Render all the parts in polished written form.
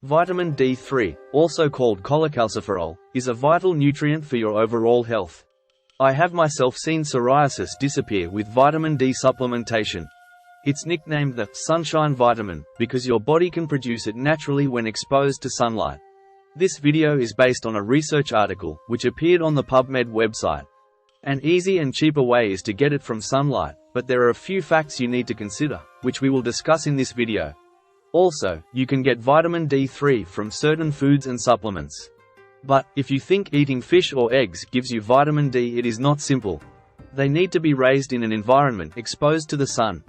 Vitamin D3, also called cholecalciferol, is a vital nutrient for your overall health. I have myself seen psoriasis disappear with vitamin D supplementation. It's nicknamed the sunshine vitamin because your body can produce it naturally when exposed to sunlight. This video is based on a research article which appeared on the PubMed website. An easy and cheaper way is to get it from sunlight, but there are a few facts you need to consider, which we will discuss in this video. Also, you can get vitamin D3 from certain foods and supplements. But, if you think eating fish or eggs gives you vitamin D, it is not simple. They need to be raised in an environment exposed to the sun.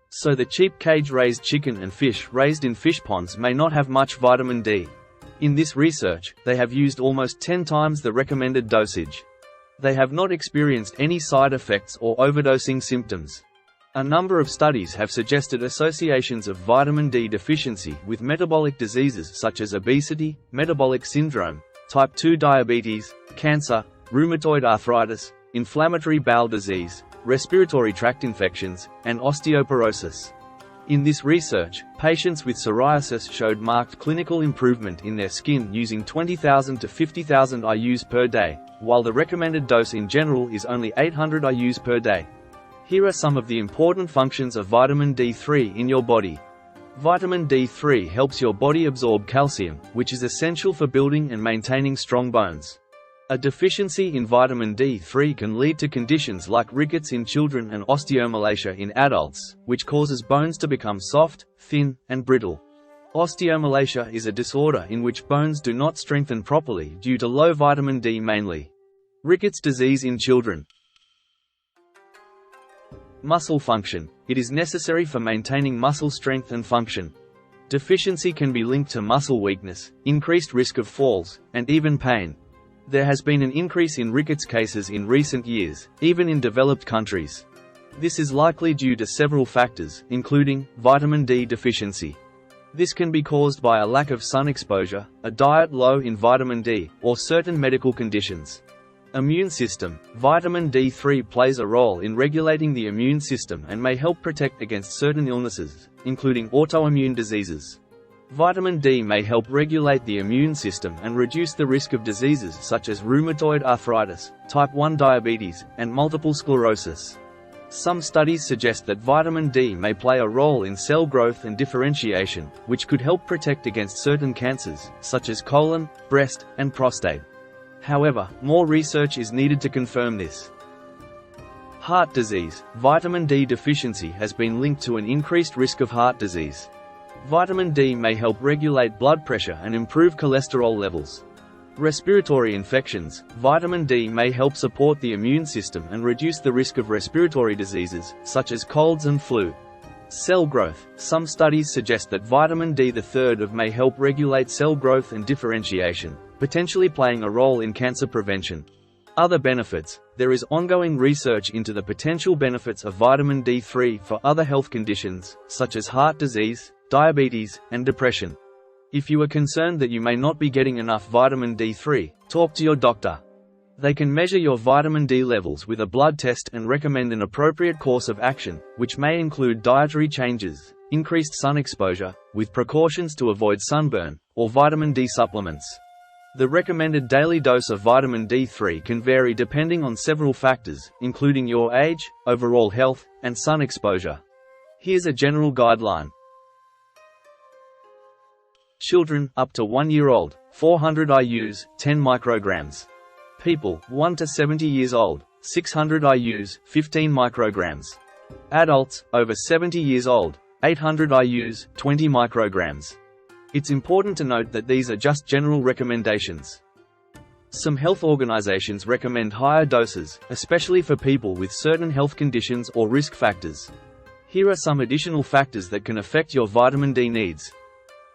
So the cheap cage-raised chicken and fish raised in fish ponds may not have much vitamin D. In this research, they have used almost 10 times the recommended dosage. They have not experienced any side effects or overdosing symptoms. A number of studies have suggested associations of vitamin D deficiency with metabolic diseases such as obesity, metabolic syndrome, type 2 diabetes, cancer, rheumatoid arthritis, inflammatory bowel disease, respiratory tract infections, and osteoporosis. In this research, patients with psoriasis showed marked clinical improvement in their skin using 20,000 to 50,000 IUs per day, while the recommended dose in general is only 800 IUs per day. Here are some of the important functions of vitamin D3 in your body. Vitamin D3 helps your body absorb calcium, which is essential for building and maintaining strong bones. A deficiency in vitamin D3 can lead to conditions like rickets in children and osteomalacia in adults, which causes bones to become soft, thin, and brittle. Osteomalacia is a disorder in which bones do not strengthen properly due to low vitamin D mainly. Rickets disease in children. Muscle function. It is necessary for maintaining muscle strength and function. Deficiency can be linked to muscle weakness, increased risk of falls, and even pain. There has been an increase in rickets cases in recent years, even in developed countries. This is likely due to several factors, including vitamin D deficiency. This can be caused by a lack of sun exposure, a diet low in vitamin D, or certain medical conditions. Immune system. Vitamin D3 plays a role in regulating the immune system and may help protect against certain illnesses, including autoimmune diseases. Vitamin D may help regulate the immune system and reduce the risk of diseases such as rheumatoid arthritis, type 1 diabetes, and multiple sclerosis. Some studies suggest that vitamin D may play a role in cell growth and differentiation, which could help protect against certain cancers, such as colon, breast, and prostate. However, more research is needed to confirm this. Heart disease. Vitamin D deficiency has been linked to an increased risk of heart disease. Vitamin D may help regulate blood pressure and improve cholesterol levels. Respiratory infections. Vitamin D may help support the immune system and reduce the risk of respiratory diseases, such as colds and flu. Cell growth. Some studies suggest that vitamin D3 may help regulate cell growth and differentiation, potentially playing a role in cancer prevention. Other benefits. There is ongoing research into the potential benefits of vitamin D3 for other health conditions, such as heart disease, diabetes, and depression. If you are concerned that you may not be getting enough vitamin D3, talk to your doctor. They can measure your vitamin D levels with a blood test and recommend an appropriate course of action, which may include dietary changes, increased sun exposure, with precautions to avoid sunburn, or vitamin D supplements. The recommended daily dose of vitamin D3 can vary depending on several factors, including your age, overall health, and sun exposure. Here's a general guideline. Children, up to 1 year old, 400 IUs, 10 micrograms. People, 1 to 70 years old, 600 IUs, 15 micrograms. Adults, over 70 years old, 800 IUs, 20 micrograms. It's important to note that these are just general recommendations. Some health organizations recommend higher doses, especially for people with certain health conditions or risk factors. Here are some additional factors that can affect your vitamin D needs.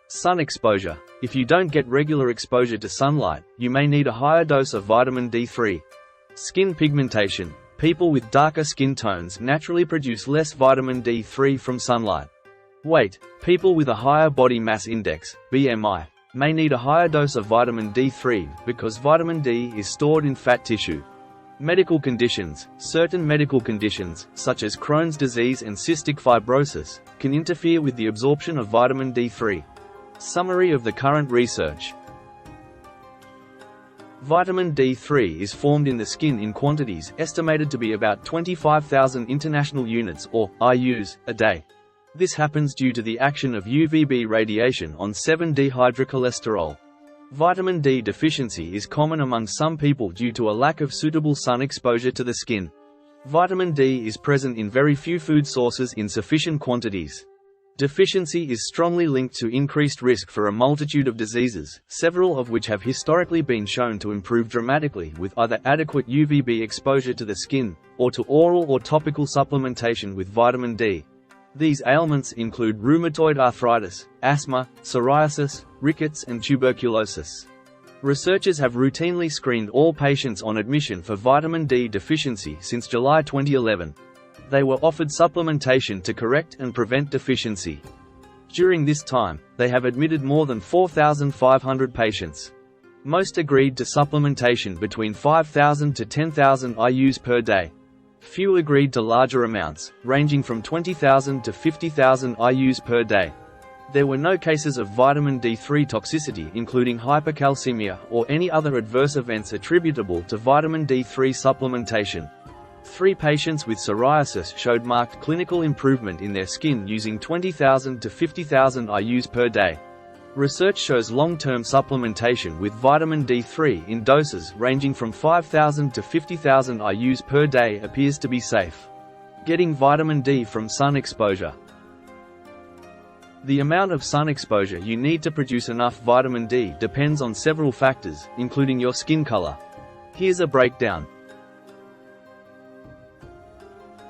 Sun exposure. If you don't get regular exposure to sunlight, you may need a higher dose of vitamin D3. Skin pigmentation. People with darker skin tones naturally produce less vitamin D3 from sunlight. Weight. People with a higher body mass index, BMI, may need a higher dose of vitamin D3 because vitamin D is stored in fat tissue. Medical conditions. Certain medical conditions, such as Crohn's disease and cystic fibrosis, can interfere with the absorption of vitamin D3. Summary of the current research. Vitamin D3 is formed in the skin in quantities estimated to be about 25,000 international units, or IUs, a day. This happens due to the action of UVB radiation on 7-dehydrocholesterol. Vitamin D deficiency is common among some people due to a lack of suitable sun exposure to the skin. Vitamin D is present in very few food sources in sufficient quantities. Deficiency is strongly linked to increased risk for a multitude of diseases, several of which have historically been shown to improve dramatically with either adequate UVB exposure to the skin, or to oral or topical supplementation with vitamin D. These ailments include rheumatoid arthritis, asthma, psoriasis, rickets and tuberculosis. Researchers have routinely screened all patients on admission for vitamin D deficiency since July 2011. They were offered supplementation to correct and prevent deficiency. During this time, they have admitted more than 4,500 patients. Most agreed to supplementation between 5,000 to 10,000 IUs per day. Few agreed to larger amounts, ranging from 20,000 to 50,000 IUs per day. There were no cases of vitamin D3 toxicity, including hypercalcemia or any other adverse events attributable to vitamin D3 supplementation. 3 patients with psoriasis showed marked clinical improvement in their skin using 20,000 to 50,000 IUs per day. Research shows long-term supplementation with vitamin D3 in doses ranging from 5,000 to 50,000 IUs per day appears to be safe. Getting vitamin D from sun exposure. The amount of sun exposure you need to produce enough vitamin D depends on several factors, including your skin color. Here's a breakdown.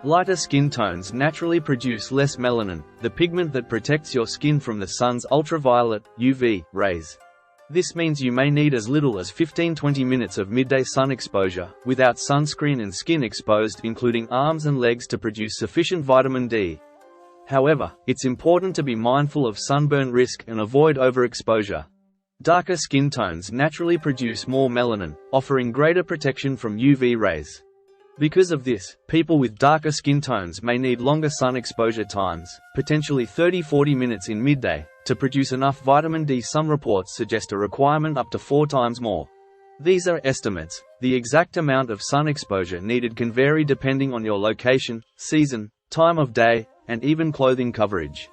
Lighter skin tones naturally produce less melanin, the pigment that protects your skin from the sun's ultraviolet, UV, rays. This means you may need as little as 15–20 minutes of midday sun exposure, without sunscreen and skin exposed including arms and legs to produce sufficient vitamin D. However, it's important to be mindful of sunburn risk and avoid overexposure. Darker skin tones naturally produce more melanin, offering greater protection from UV rays. Because of this, people with darker skin tones may need longer sun exposure times, potentially 30–40 minutes in midday, to produce enough vitamin D. Some reports suggest a requirement up to 4 times more. These are estimates. The exact amount of sun exposure needed can vary depending on your location, season, time of day, and even clothing coverage.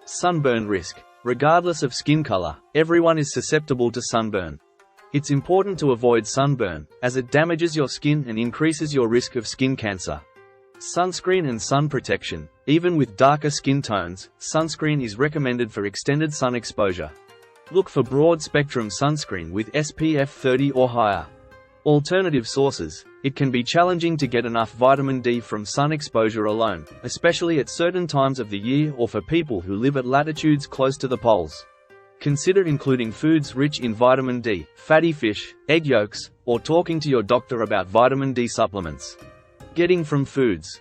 Sunburn risk. Regardless of skin color, everyone is susceptible to sunburn. It's important to avoid sunburn, as it damages your skin and increases your risk of skin cancer. Sunscreen and sun protection. Even with darker skin tones, sunscreen is recommended for extended sun exposure. Look for broad-spectrum sunscreen with SPF 30 or higher. Alternative sources. It can be challenging to get enough vitamin D from sun exposure alone, especially at certain times of the year or for people who live at latitudes close to the poles. Consider including foods rich in vitamin D, fatty fish, egg yolks, or talking to your doctor about vitamin D supplements. Getting from foods.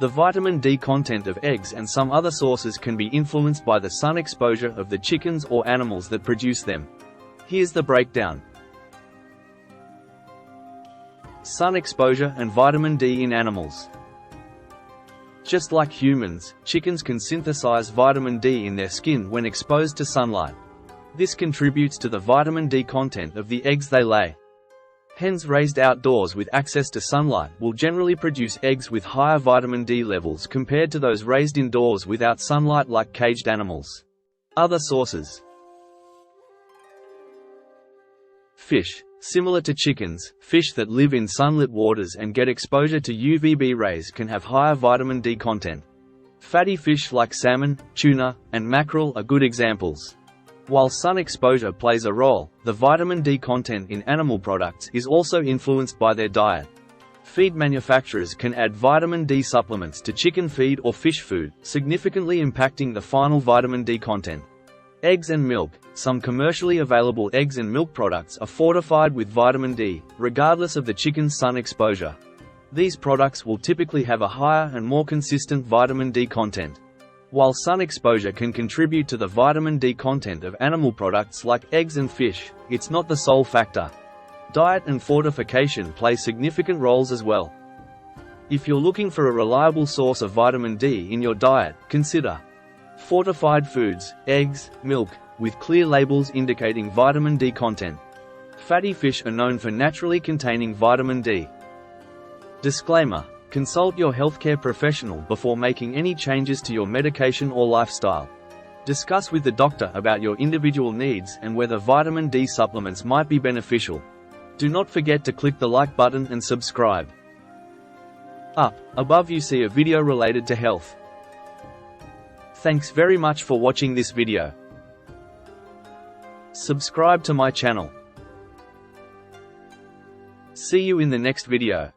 The vitamin D content of eggs and some other sources can be influenced by the sun exposure of the chickens or animals that produce them. Here's the breakdown. Sun exposure and vitamin D in animals. Just like humans, chickens can synthesize vitamin D in their skin when exposed to sunlight. This contributes to the vitamin D content of the eggs they lay. Hens raised outdoors with access to sunlight will generally produce eggs with higher vitamin D levels compared to those raised indoors without sunlight like caged animals. Other sources. Fish. Similar to chickens, fish that live in sunlit waters and get exposure to UVB rays can have higher vitamin D content. Fatty fish like salmon, tuna, and mackerel are good examples. While sun exposure plays a role, the vitamin D content in animal products is also influenced by their diet. Feed manufacturers can add vitamin D supplements to chicken feed or fish food, significantly impacting the final vitamin D content. Eggs and milk. Some commercially available eggs and milk products are fortified with vitamin D, regardless of the chicken's sun exposure. These products will typically have a higher and more consistent vitamin D content. While sun exposure can contribute to the vitamin D content of animal products like eggs and fish, it's not the sole factor. Diet and fortification play significant roles as well. If you're looking for a reliable source of vitamin D in your diet, consider Fortified foods, eggs, milk, with clear labels indicating vitamin D content. Fatty fish are known for naturally containing vitamin D. Disclaimer: consult your healthcare professional before making any changes to your medication or lifestyle. Discuss with the doctor about your individual needs and whether vitamin D supplements might be beneficial. Do not forget to click the like button and subscribe. Up above you see a video related to health. Thanks very much for watching this video. Subscribe to my channel. See you in the next video.